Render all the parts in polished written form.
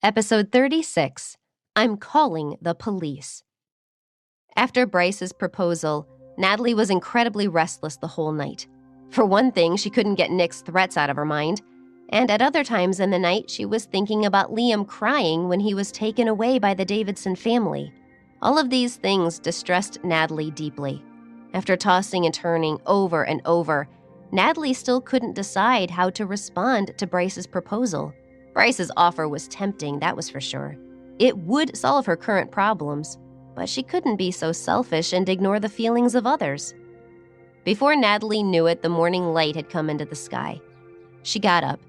Episode 36, I'm Calling the Police. After Bryce's proposal, Natalie was incredibly restless the whole night. For one thing, she couldn't get Nick's threats out of her mind, and at other times in the night, she was thinking about Liam crying when he was taken away by the Davidson family. All of these things distressed Natalie deeply. After tossing and turning over and over, Natalie still couldn't decide how to respond to Bryce's proposal. Bryce's offer was tempting, that was for sure. It would solve her current problems, but she couldn't be so selfish and ignore the feelings of others. Before Natalie knew it, the morning light had come into the sky. She got up.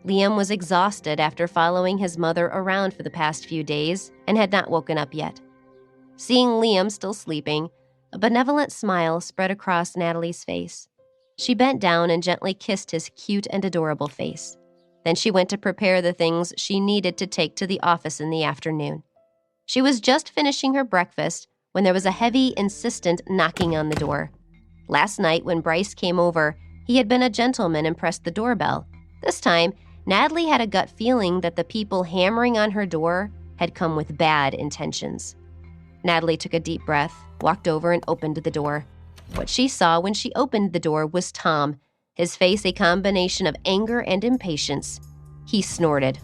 Liam was exhausted after following his mother around for the past few days and had not woken up yet. Seeing Liam still sleeping, a benevolent smile spread across Natalie's face. She bent down and gently kissed his cute and adorable face. Then she went to prepare the things she needed to take to the office in the afternoon. She was just finishing her breakfast when there was a heavy, insistent knocking on the door. Last night, when Bryce came over, he had been a gentleman and pressed the doorbell. This time, Natalie had a gut feeling that the people hammering on her door had come with bad intentions. Natalie took a deep breath, walked over, and opened the door. What she saw when she opened the door was Tom, his face a combination of anger and impatience. He snorted.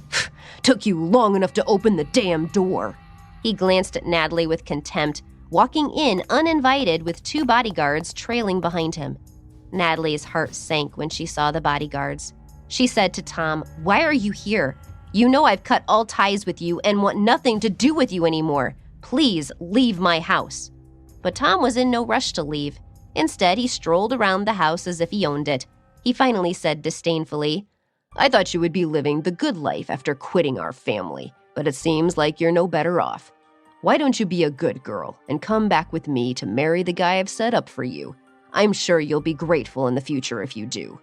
"Took you long enough to open the damn door." He glanced at Natalie with contempt, walking in uninvited with two bodyguards trailing behind him. Natalie's heart sank when she saw the bodyguards. She said to Tom, "Why are you here? You know I've cut all ties with you and want nothing to do with you anymore. Please leave my house." But Tom was in no rush to leave. Instead, he strolled around the house as if he owned it. He finally said disdainfully, "I thought you would be living the good life after quitting our family, but it seems like you're no better off. Why don't you be a good girl and come back with me to marry the guy I've set up for you? I'm sure you'll be grateful in the future if you do."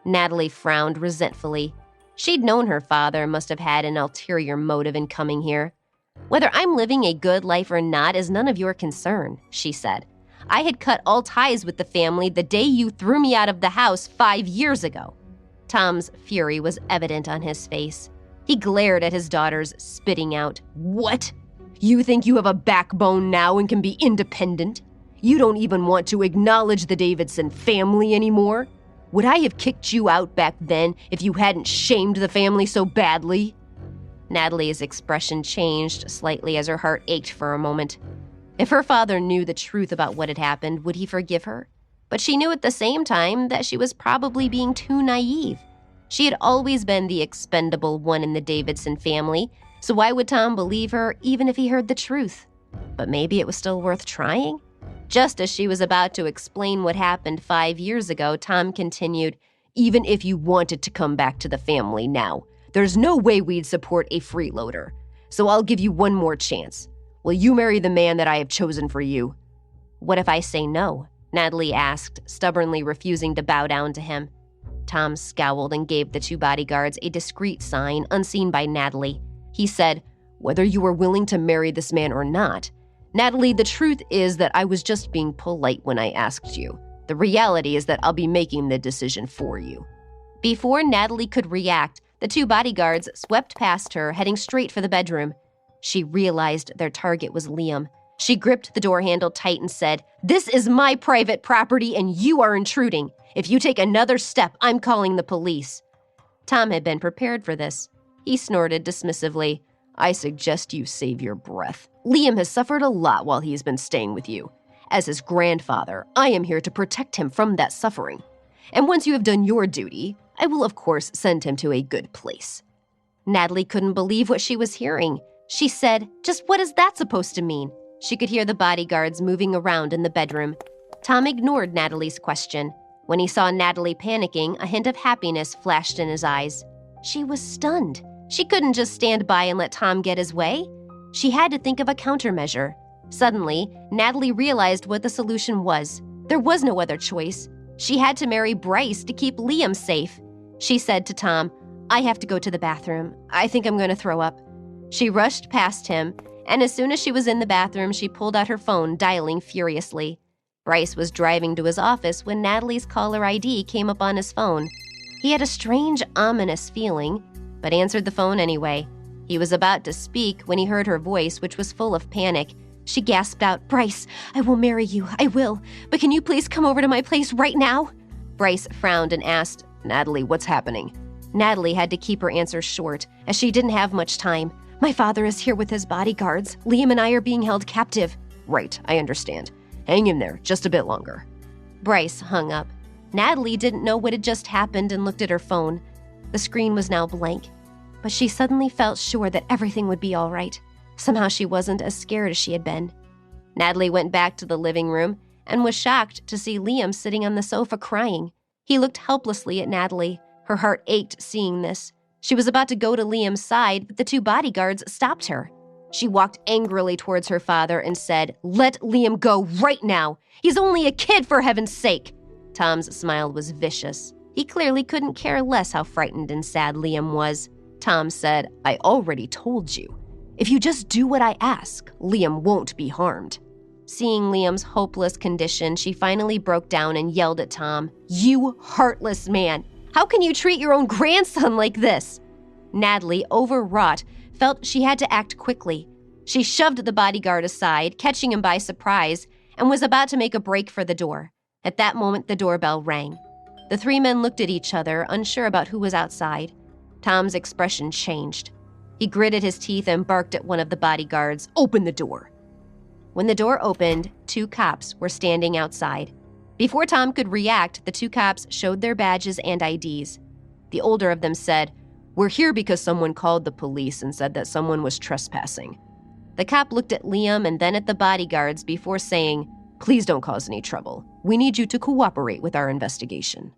Natalie frowned resentfully. She'd known her father must have had an ulterior motive in coming here. "Whether I'm living a good life or not is none of your concern," she said. "I had cut all ties with the family the day you threw me out of the house 5 years ago." Tom's fury was evident on his face. He glared at his daughters, spitting out, "What? You think you have a backbone now and can be independent? You don't even want to acknowledge the Davidson family anymore? Would I have kicked you out back then if you hadn't shamed the family so badly?" Natalie's expression changed slightly as her heart ached for a moment. If her father knew the truth about what had happened, would he forgive her? But she knew at the same time that she was probably being too naive. She had always been the expendable one in the Davidson family, so why would Tom believe her even if he heard the truth? But maybe it was still worth trying? Just as she was about to explain what happened 5 years ago, Tom continued, "Even if you wanted to come back to the family now, there's no way we'd support a freeloader. So I'll give you one more chance. Will you marry the man that I have chosen for you?" "What if I say no?" Natalie asked, stubbornly refusing to bow down to him. Tom scowled and gave the two bodyguards a discreet sign unseen by Natalie. He said, "Whether you are willing to marry this man or not, Natalie, the truth is that I was just being polite when I asked you. The reality is that I'll be making the decision for you." Before Natalie could react, the two bodyguards swept past her, heading straight for the bedroom. She realized their target was Liam. She gripped the door handle tight and said, "This is my private property and you are intruding. If you take another step, I'm calling the police." Tom had been prepared for this. He snorted dismissively. "I suggest you save your breath. Liam has suffered a lot while he's been staying with you. As his grandfather, I am here to protect him from that suffering. And once you have done your duty, I will of course send him to a good place." Natalie couldn't believe what she was hearing. She said, "Just what is that supposed to mean?" She could hear the bodyguards moving around in the bedroom. Tom ignored Natalie's question. When he saw Natalie panicking, a hint of happiness flashed in his eyes. She was stunned. She couldn't just stand by and let Tom get his way. She had to think of a countermeasure. Suddenly, Natalie realized what the solution was. There was no other choice. She had to marry Bryce to keep Liam safe. She said to Tom, "I have to go to the bathroom. I think I'm going to throw up." She rushed past him, and as soon as she was in the bathroom, she pulled out her phone, dialing furiously. Bryce was driving to his office when Natalie's caller ID came up on his phone. He had a strange, ominous feeling, but answered the phone anyway. He was about to speak when he heard her voice, which was full of panic. She gasped out, "Bryce, I will marry you, I will. But can you please come over to my place right now?" Bryce frowned and asked, "Natalie, what's happening?" Natalie had to keep her answers short, as she didn't have much time. "My father is here with his bodyguards. Liam and I are being held captive." "Right, I understand. Hang in there just a bit longer." Bryce hung up. Natalie didn't know what had just happened and looked at her phone. The screen was now blank, but she suddenly felt sure that everything would be all right. Somehow she wasn't as scared as she had been. Natalie went back to the living room and was shocked to see Liam sitting on the sofa crying. He looked helplessly at Natalie. Her heart ached seeing this. She was about to go to Liam's side, but the two bodyguards stopped her. She walked angrily towards her father and said, "Let Liam go right now. He's only a kid, for heaven's sake." Tom's smile was vicious. He clearly couldn't care less how frightened and sad Liam was. Tom said, "I already told you. If you just do what I ask, Liam won't be harmed." Seeing Liam's hopeless condition, she finally broke down and yelled at Tom, "You heartless man! How can you treat your own grandson like this?" Natalie, overwrought, felt she had to act quickly. She shoved the bodyguard aside, catching him by surprise, and was about to make a break for the door. At that moment, the doorbell rang. The three men looked at each other, unsure about who was outside. Tom's expression changed. He gritted his teeth and barked at one of the bodyguards, "Open the door." When the door opened, two cops were standing outside. Before Tom could react, the two cops showed their badges and IDs. The older of them said, "We're here because someone called the police and said that someone was trespassing." The cop looked at Liam and then at the bodyguards before saying, "Please don't cause any trouble. We need you to cooperate with our investigation."